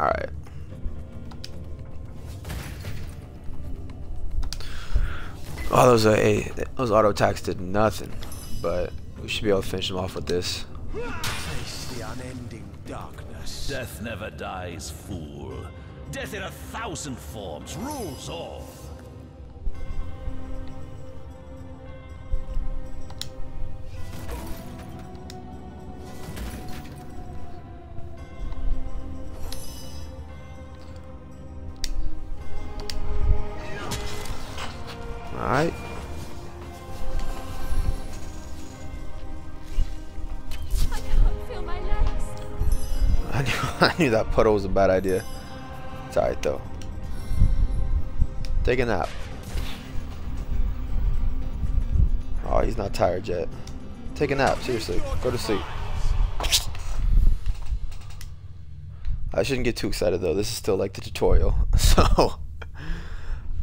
Alright. Oh, those auto attacks did nothing, but we should be able to finish them off with this. Face the unending darkness. Death never dies, fool. Death in 1,000 forms rules all. Alright. I can't feel my legs. I knew that puddle was a bad idea. It's alright though. Take a nap. Oh, he's not tired yet. Take a nap, seriously. Go to sleep. I shouldn't get too excited though. This is still like the tutorial. So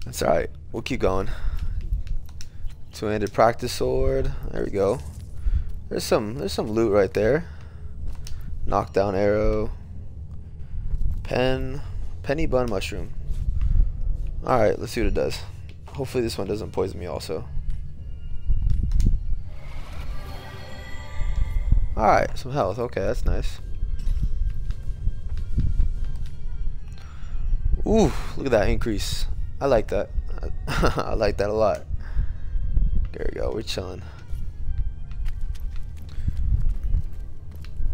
that's alright. We'll keep going. Two-handed practice sword. There we go. There's some loot right there. Knockdown arrow. Penny bun mushroom. Alright, let's see what it does. Hopefully this one doesn't poison me also. Alright, some health. Okay, that's nice. Ooh, look at that increase. I like that. I like that a lot. There we go, we're chilling.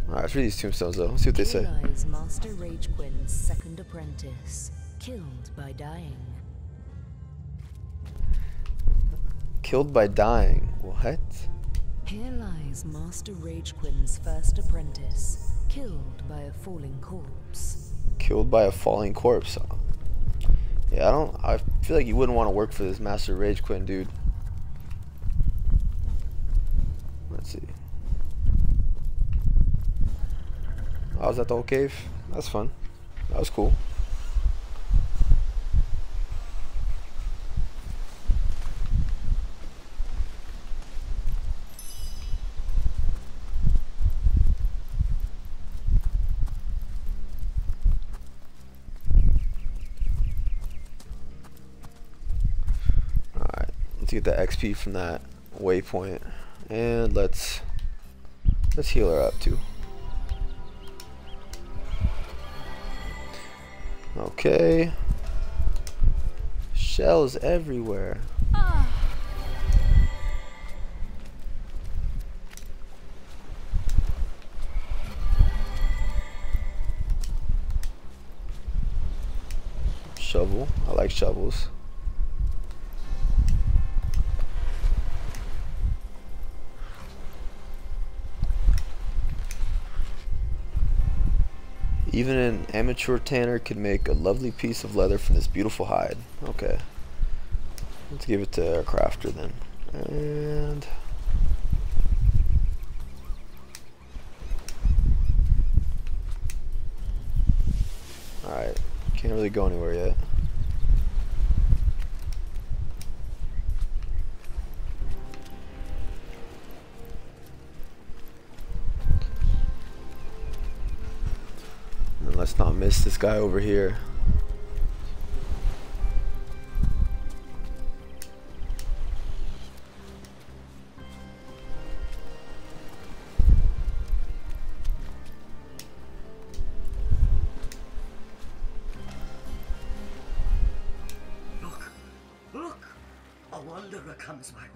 Alright, let's read these tombstones though. Let's see what they say. Lies Master Rage Quinn's second apprentice, killed by dying. Killed by dying. What? Here lies Master Rage Quinn's first apprentice, killed by a falling corpse. Killed by a falling corpse. Yeah, I feel like you wouldn't want to work for this Master Rage Quinn dude. Let's see. Oh, was that the whole cave? That's fun. That was cool. Alright, let's get the XP from that waypoint. And let's heal her up too. Okay. Shells everywhere. Shovel. I like shovels. Even an amateur tanner could make a lovely piece of leather from this beautiful hide. Okay. Let's give it to our crafter then. And alright. Can't really go anywhere yet. And let's not miss this guy over here. Look! A wanderer comes my way,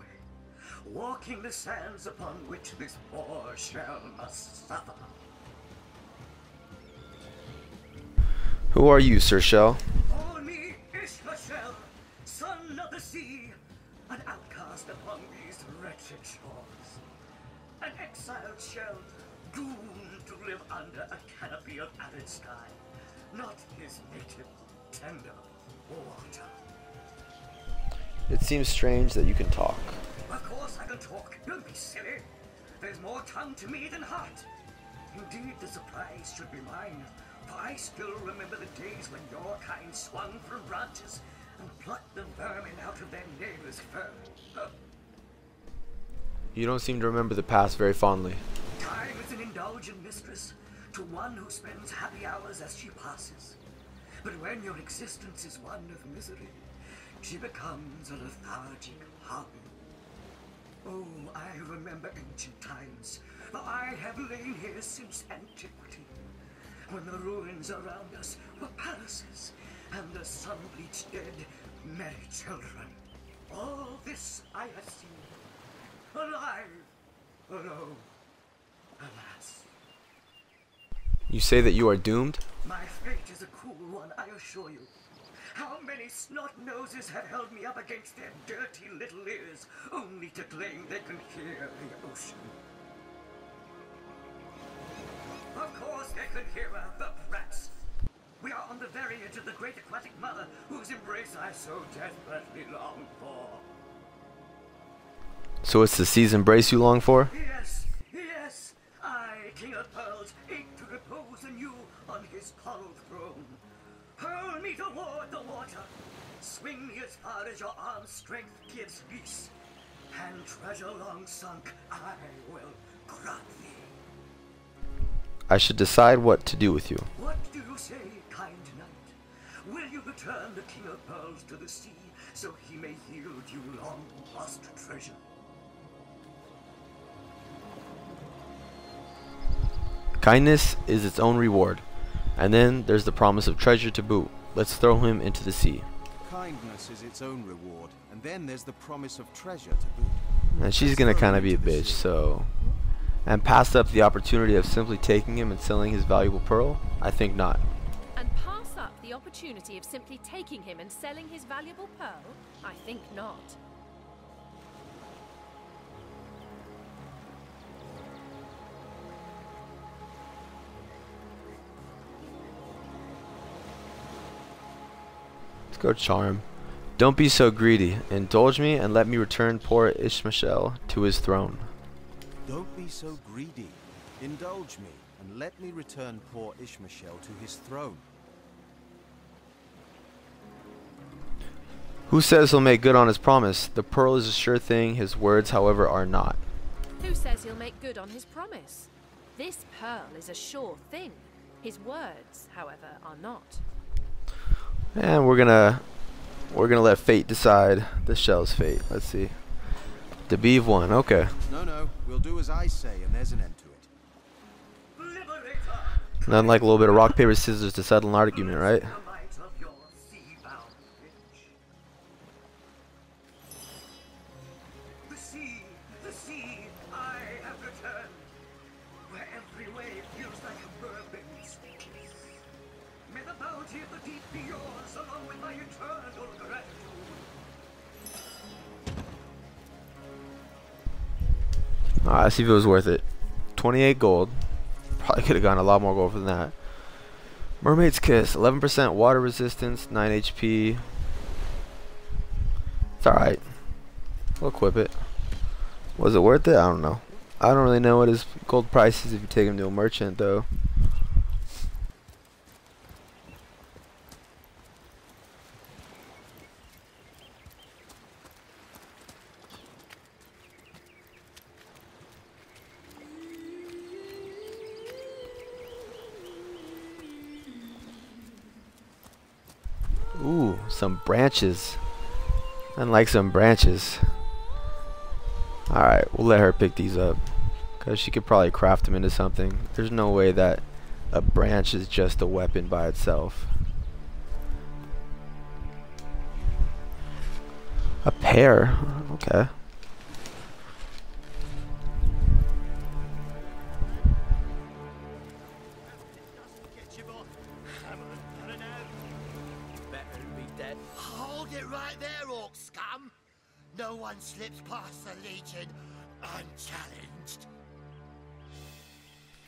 walking the sands upon which this poor shell must suffer. Who are you, Sir Shell? Call me Ishmael, son of the sea, an outcast upon these wretched shores. An exiled shell, doomed to live under a canopy of arid sky, not his native tender water. It seems strange that you can talk. Of course I can talk, don't be silly. There's more tongue to me than heart. Indeed, the surprise should be mine. For I still remember the days when your kind swung from branches and plucked the vermin out of their neighbor's fur. You don't seem to remember the past very fondly. Time is an indulgent mistress. to one who spends happy hours as she passes. But when your existence is one of misery, she becomes a lethargic hum. Oh, I remember ancient times, for I have lain here since antiquity, when the ruins around us were palaces, and the sun-bleached dead merry children. All this I have seen, alive, alone, alas. You say that you are doomed? My fate is a cruel one, I assure you. How many snot noses have held me up against their dirty little ears, only to claim they can hear the ocean? Of course they can hear her, the brats. We are on the very edge of the great aquatic mother, whose embrace I so desperately long for. So it's the sea's embrace you long for? Yes, yes, I, King of Pearls, ache to repose anew on his coral throne. Hurl me toward the water, swing me as far as your arm's strength gives peace, and treasure long sunk I will grant thee. I should decide what to do with you. What do you say, kind knight? Will you return the King of Pearls to the sea, so he may yield you long lost treasure? Kindness is its own reward. And then there's the promise of treasure to boot. Let's throw him into the sea. Kindness is its own reward, and then there's the promise of treasure to boot. And she's gonna kind of be a bitch, so... And passed up the opportunity of simply taking him and selling his valuable pearl? I think not. And pass up the opportunity of simply taking him and selling his valuable pearl? I think not. Let's go charm. Don't be so greedy. Indulge me and let me return poor Ishmael to his throne. Don't be so greedy. Indulge me, and let me return poor Ishmael to his throne. Who says he'll make good on his promise? The pearl is a sure thing, his words, however, are not. Who says he'll make good on his promise? This pearl is a sure thing. His words, however, are not. And we're gonna let fate decide the shell's fate. Let's see. The Beaves won. Okay. No, we'll do as I say, and there's an end to it. Liberator! Nothing like a little bit of rock paper scissors to settle an argument, right? The might of your sea-bound bitch. The sea, I have returned, where every wave feels like a mermaid's kiss. May the bounty of the deep be yours, along with my eternal gratitude. Alright, let's see if it was worth it. 28 gold. Probably could have gotten a lot more gold than that. Mermaid's Kiss. 11% water resistance. 9 HP. It's alright. We'll equip it. Was it worth it? I don't know. I don't really know what his gold price is if you take him to a merchant, though. Ooh, some branches. I like some branches. Alright, we'll let her pick these up, because she could probably craft them into something. There's no way that a branch is just a weapon by itself. A pear? Okay. Hold it right there, orc scum! No one slips past the Legion unchallenged.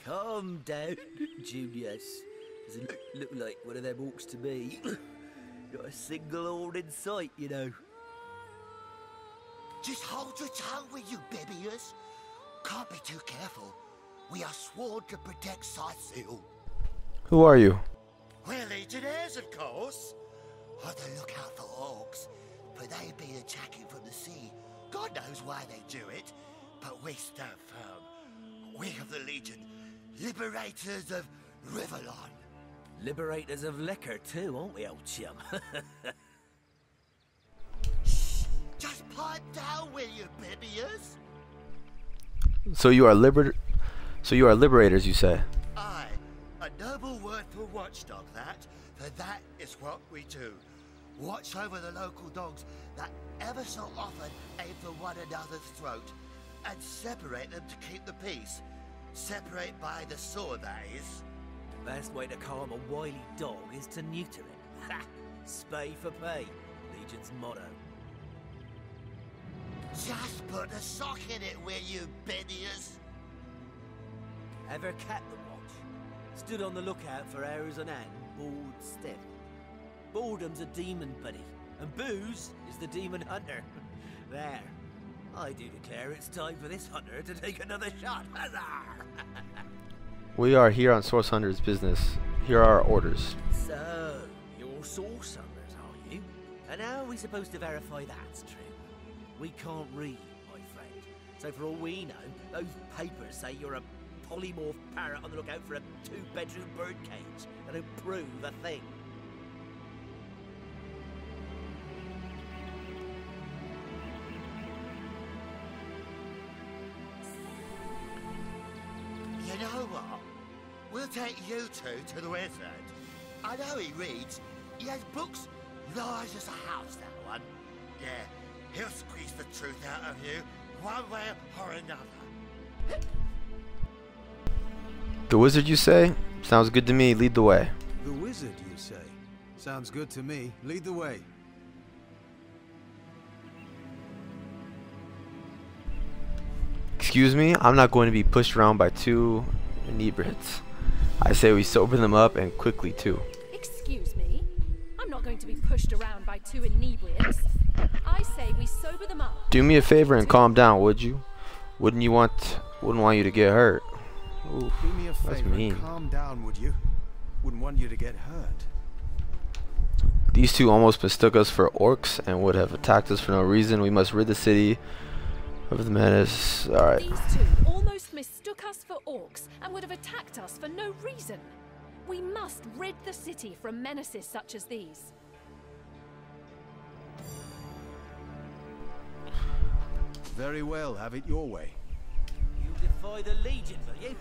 Calm down, Junius. Doesn't look like one of them orcs to me. Not a single horn in sight, you know. Just hold your tongue, will you, Bibius? Can't be too careful. We are sworn to protect Scythiel. Who are you? We're Legionnaires, of course. On the lookout for orcs, for they've been attacking from the sea. God knows why they do it, but we stand firm. We of the Legion, liberators of Riverlon. Liberators of liquor too, aren't we, old chum? Shh! Just pipe down, will you, Bibius? So you are liberators, you say? Aye, a noble word for watchdog, that. For that is what we do. Watch over the local dogs that ever so often aim for one another's throat, and separate them to keep the peace. Separate by the sword, that is. The best way to calm a wily dog is to neuter it. Ha! Spay for pay, Legion's motto. Just put a sock in it, will you, Bidius? Ever kept the watch? Stood on the lookout for hours on end, bored stiff. Boredom's a demon, buddy, and booze is the demon hunter. There. I do declare it's time for this hunter to take another shot. Huzzah! We are here on Source Hunter's business. Here are our orders. So, you're source hunters, are you? And how are we supposed to verify that's true? We can't read, my friend. So for all we know, those papers say you're a polymorph parrot on the lookout for a 2-bedroom birdcage. They don't prove a thing. You know what? We'll take you two to the wizard. I know he reads. He has books large as a house, that one. Yeah, he'll squeeze the truth out of you, one way or another. The wizard, you say? Sounds good to me. Lead the way. The wizard, you say? Sounds good to me. Lead the way. Excuse me? I'm not going to be pushed around by two inebriates. I say we sober them up, and quickly too. Excuse me? I'm not going to be pushed around by two inebriates. I say we sober them up. Do me a favor and calm down, would you? Wouldn't want you to get hurt. Oof, Do me a that's favor mean. and calm down, would you? Wouldn't want you to get hurt. These two almost mistook us for orcs and would have attacked us for no reason. We must rid the city of the menace. Alright. These two almost mistook us for orcs and would have attacked us for no reason. We must rid the city from menaces such as these. Very well, have it your way. You defy the Legion, will you?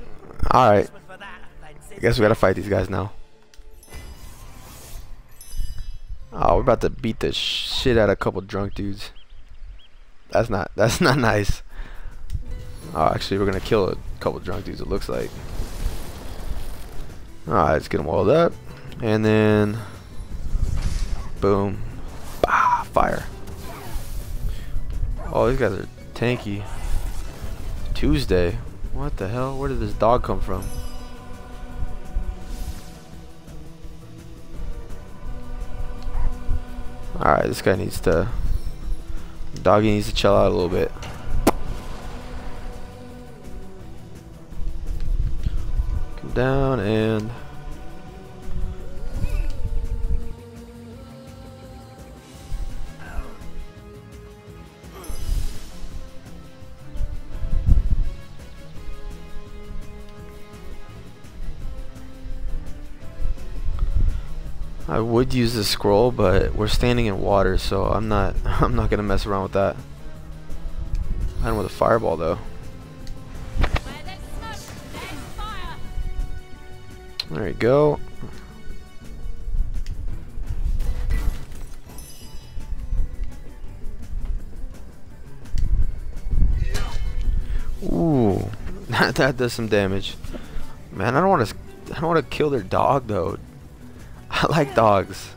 Alright. For that offense, I guess we gotta fight these guys now. Oh, we're about to beat the shit out of a couple drunk dudes. That's not nice. Oh, actually, we're gonna kill a couple drunk dudes, it looks like. Alright, let's get them walled up. And then boom. Bah, fire. Oh, these guys are tanky. Tuesday. What the hell? Where did this dog come from? Alright, this guy needs to... Doggy needs to chill out a little bit. Come down and... I would use the scroll, but we're standing in water, so I'm not gonna mess around with that. I don't with a fireball though. There you go. Ooh, that does some damage. Man, I don't want to kill their dog though. I like dogs.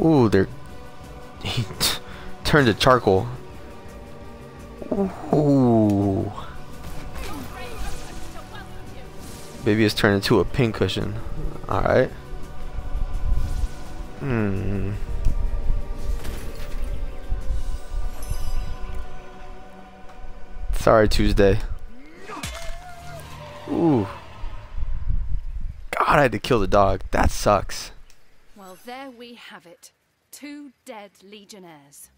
Ooh, he turned to charcoal. Ooh. Baby has turned into a pincushion. Alright. Sorry, Tuesday. Ooh. God, I had to kill the dog. That sucks. Well, there we have it. 2 dead legionnaires.